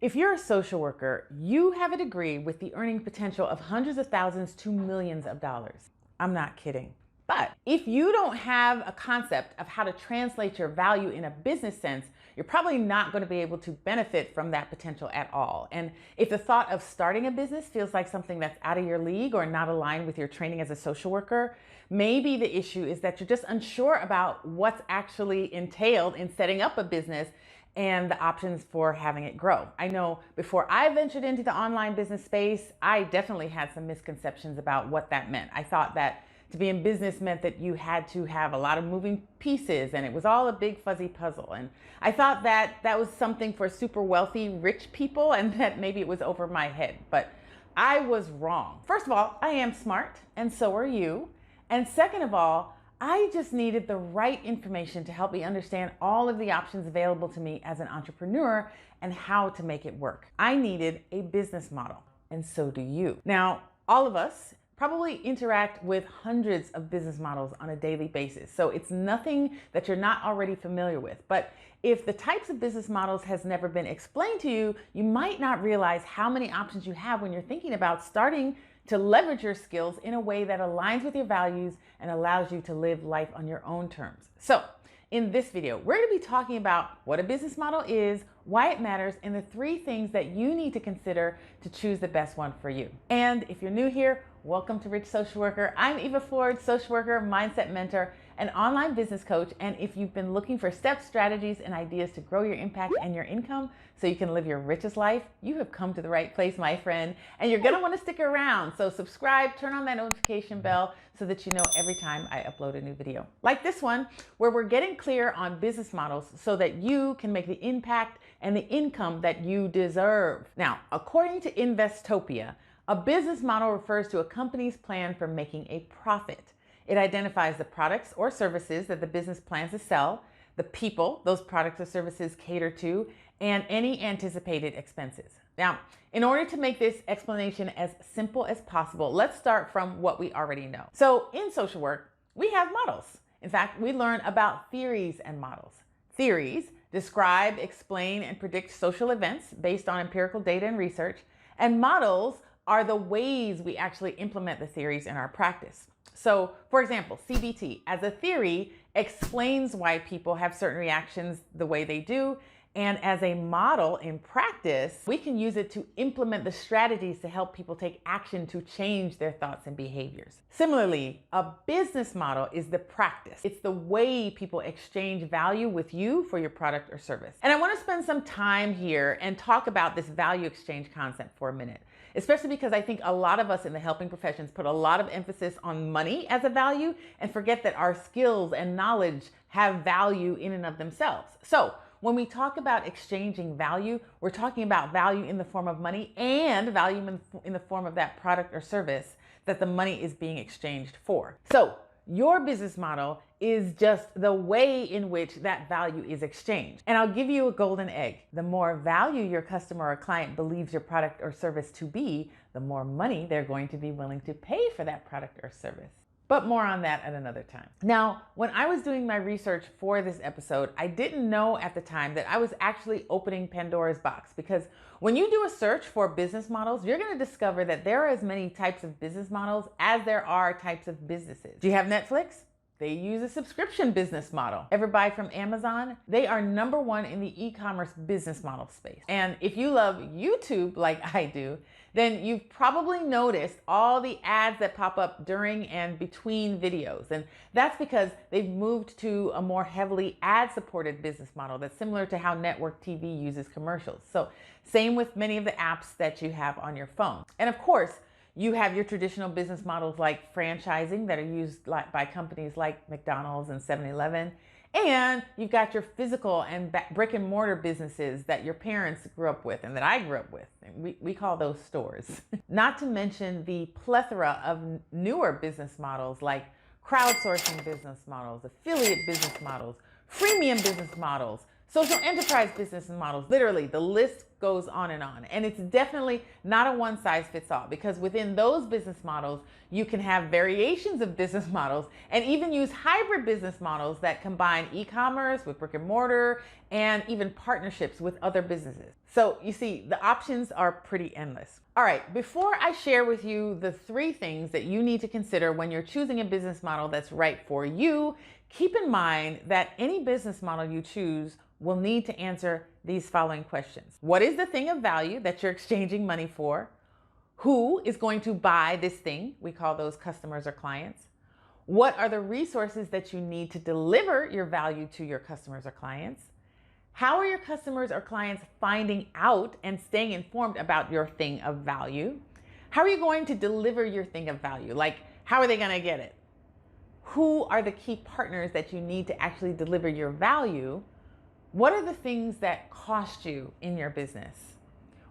If you're a social worker, you have a degree with the earning potential of hundreds of thousands to millions of dollars. I'm not kidding. But if you don't have a concept of how to translate your value in a business sense, you're probably not going to be able to benefit from that potential at all. And if the thought of starting a business feels like something that's out of your league or not aligned with your training as a social worker, maybe the issue is that you're just unsure about what's actually entailed in setting up a business and the options for having it grow. I know before I ventured into the online business space, I definitely had some misconceptions about what that meant. I thought that to be in business meant that you had to have a lot of moving pieces and it was all a big fuzzy puzzle. And I thought that that was something for super wealthy, rich people and that maybe it was over my head. But I was wrong. First of all, I am smart and so are you. And second of all, I just needed the right information to help me understand all of the options available to me as an entrepreneur and how to make it work. I needed a business model, and so do you. Now, all of us probably interact with hundreds of business models on a daily basis, so it's nothing that you're not already familiar with. But if the types of business models has never been explained to you, you might not realize how many options you have when you're thinking about starting to leverage your skills in a way that aligns with your values and allows you to live life on your own terms. So in this video, we're going to be talking about what a business model is, why it matters, and the 3 things that you need to consider to choose the best one for you. And if you're new here, welcome to Rich Social Worker. I'm Eva Ford, social worker, mindset mentor, and online business coach. And if you've been looking for steps, strategies, and ideas to grow your impact and your income so you can live your richest life, you have come to the right place, my friend. And you're gonna wanna stick around. So subscribe, turn on that notification bell so that you know every time I upload a new video. Like this one, where we're getting clear on business models so that you can make the impact and the income that you deserve. Now, according to Investopia, a business model refers to a company's plan for making a profit. It identifies the products or services that the business plans to sell, the people those products or services cater to, and any anticipated expenses. Now, in order to make this explanation as simple as possible, let's start from what we already know. So in social work, we have models. In fact, we learn about theories and models. Theories describe, explain, and predict social events based on empirical data and research, and models are the ways we actually implement the theories in our practice. So, for example, CBT as a theory explains why people have certain reactions the way they do, and as a model in practice, we can use it to implement the strategies to help people take action to change their thoughts and behaviors. Similarly, a business model is the practice. It's the way people exchange value with you for your product or service. And I want to spend some time here and talk about this value exchange concept for a minute, especially because I think a lot of us in the helping professions put a lot of emphasis on money as a value and forget that our skills and knowledge have value in and of themselves. So when we talk about exchanging value, we're talking about value in the form of money and value in the form of that product or service that the money is being exchanged for. So your business model is just the way in which that value is exchanged. And I'll give you a golden egg. The more value your customer or client believes your product or service to be, the more money they're going to be willing to pay for that product or service. But more on that at another time. Now, when I was doing my research for this episode, I didn't know at the time that I was actually opening Pandora's box, because when you do a search for business models, you're going to discover that there are as many types of business models as there are types of businesses. Do you have Netflix? They use a subscription business model. Ever buy from Amazon? They are #1 in the e-commerce business model space. And if you love YouTube like I do, then you've probably noticed all the ads that pop up during and between videos. And that's because they've moved to a more heavily ad-supported business model that's similar to how network TV uses commercials. So same with many of the apps that you have on your phone. And of course, you have your traditional business models like franchising that are used by companies like McDonald's and 7-Eleven. And you've got your physical and brick and mortar businesses that your parents grew up with and that I grew up with. We call those stores. Not to mention the plethora of newer business models like crowdsourcing business models, affiliate business models, freemium business models, social enterprise business models. Literally, the list goes on. And it's definitely not a one size fits all, because within those business models, you can have variations of business models and even use hybrid business models that combine e-commerce with brick and mortar and even partnerships with other businesses. So you see, the options are pretty endless. All right, before I share with you the 3 things that you need to consider when you're choosing a business model that's right for you, keep in mind that any business model you choose will need to answer these following questions. What is the thing of value that you're exchanging money for? Who is going to buy this thing? We call those customers or clients. What are the resources that you need to deliver your value to your customers or clients? How are your customers or clients finding out and staying informed about your thing of value? How are you going to deliver your thing of value? Like, how are they going to get it? Who are the key partners that you need to actually deliver your value? What are the things that cost you in your business?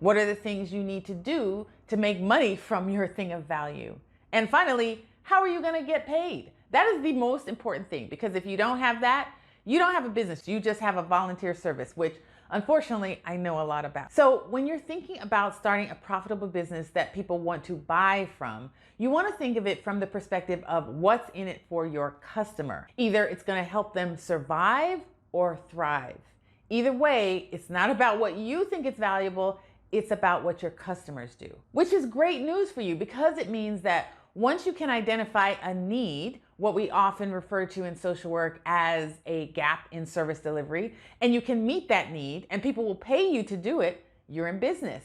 What are the things you need to do to make money from your thing of value? And finally, how are you going to get paid? That is the most important thing, because if you don't have that, you don't have a business. You just have a volunteer service, which unfortunately I know a lot about. So when you're thinking about starting a profitable business that people want to buy from, you want to think of it from the perspective of what's in it for your customer. Either it's going to help them survive or thrive. Either way, it's not about what you think is valuable. It's about what your customers do, which is great news for you, because it means that once you can identify a need, what we often refer to in social work as a gap in service delivery, and you can meet that need and people will pay you to do it, you're in business.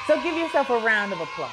So give yourself a round of applause.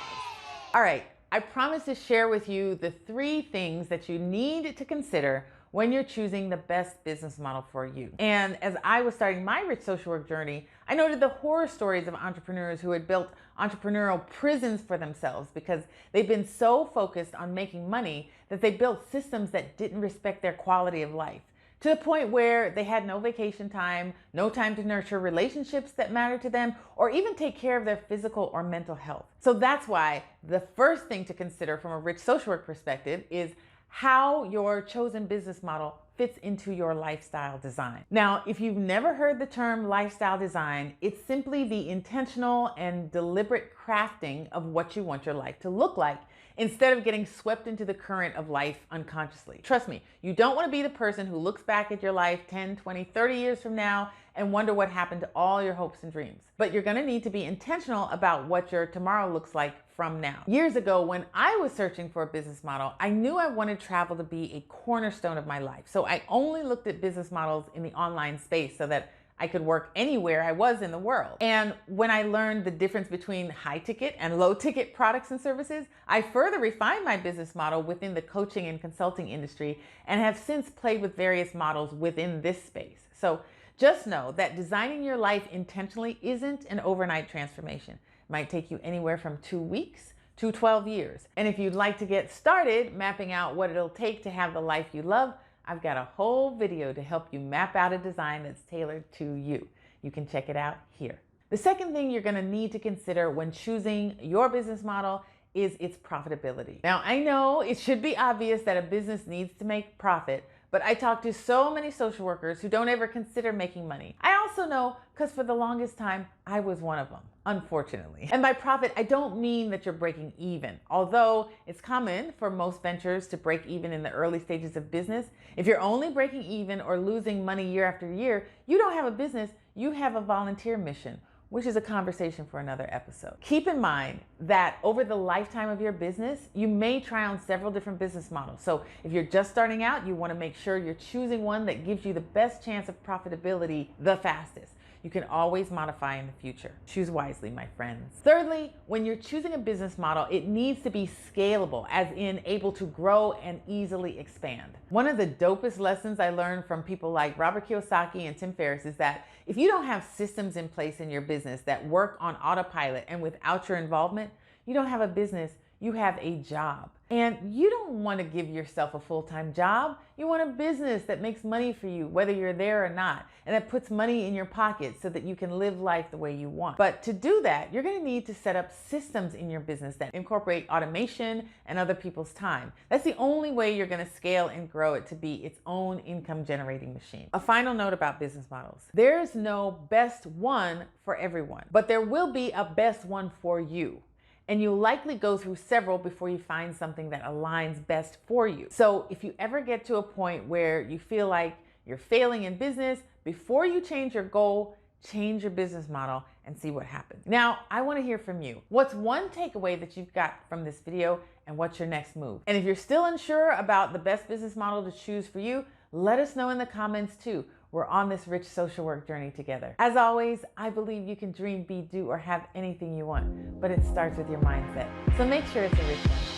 All right, I promise to share with you the 3 things that you need to consider when you're choosing the best business model for you. And as I was starting my rich social work journey, I noted the horror stories of entrepreneurs who had built entrepreneurial prisons for themselves because they've been so focused on making money that they built systems that didn't respect their quality of life, to the point where they had no vacation time, no time to nurture relationships that matter to them, or even take care of their physical or mental health. So that's why the first thing to consider from a rich social work perspective is how your chosen business model fits into your lifestyle design. Now, if you've never heard the term lifestyle design, it's simply the intentional and deliberate crafting of what you want your life to look like, instead of getting swept into the current of life unconsciously. Trust me, you don't want to be the person who looks back at your life 10, 20, 30 years from now and wonder what happened to all your hopes and dreams. But you're going to need to be intentional about what your tomorrow looks like from now. Years ago, when I was searching for a business model, I knew I wanted travel to be a cornerstone of my life. So I only looked at business models in the online space so that I could work anywhere I was in the world. And when I learned the difference between high ticket and low ticket products and services, I further refined my business model within the coaching and consulting industry and have since played with various models within this space. So just know that designing your life intentionally isn't an overnight transformation. It might take you anywhere from 2 weeks to 12 years. And if you'd like to get started mapping out what it'll take to have the life you love, I've got a whole video to help you map out a design that's tailored to you. You can check it out here. The second thing you're going to need to consider when choosing your business model is its profitability. Now, I know it should be obvious that a business needs to make profit, but I talk to so many social workers who don't ever consider making money. I also know because for the longest time, I was one of them, unfortunately. And by profit, I don't mean that you're breaking even. Although it's common for most ventures to break even in the early stages of business, if you're only breaking even or losing money year after year, you don't have a business, you have a volunteer mission, which is a conversation for another episode. Keep in mind that over the lifetime of your business, you may try on several different business models. So if you're just starting out, you want to make sure you're choosing one that gives you the best chance of profitability the fastest. You can always modify in the future. Choose wisely, my friends. Thirdly, when you're choosing a business model, it needs to be scalable, as in able to grow and easily expand. One of the dopest lessons I learned from people like Robert Kiyosaki and Tim Ferriss is that if you don't have systems in place in your business that work on autopilot and without your involvement, you don't have a business, you have a job. And you don't want to give yourself a full-time job. You want a business that makes money for you, whether you're there or not, and that puts money in your pocket so that you can live life the way you want. But to do that, you're going to need to set up systems in your business that incorporate automation and other people's time. That's the only way you're going to scale and grow it to be its own income-generating machine. A final note about business models. There's no best one for everyone, but there will be a best one for you. And you'll likely go through several before you find something that aligns best for you. So if you ever get to a point where you feel like you're failing in business, before you change your goal, change your business model and see what happens. Now, I want to hear from you. What's one takeaway that you've got from this video, and what's your next move? And if you're still unsure about the best business model to choose for you, let us know in the comments too. We're on this rich social work journey together. As always, I believe you can dream, be, do, or have anything you want, but it starts with your mindset. So make sure it's a rich one.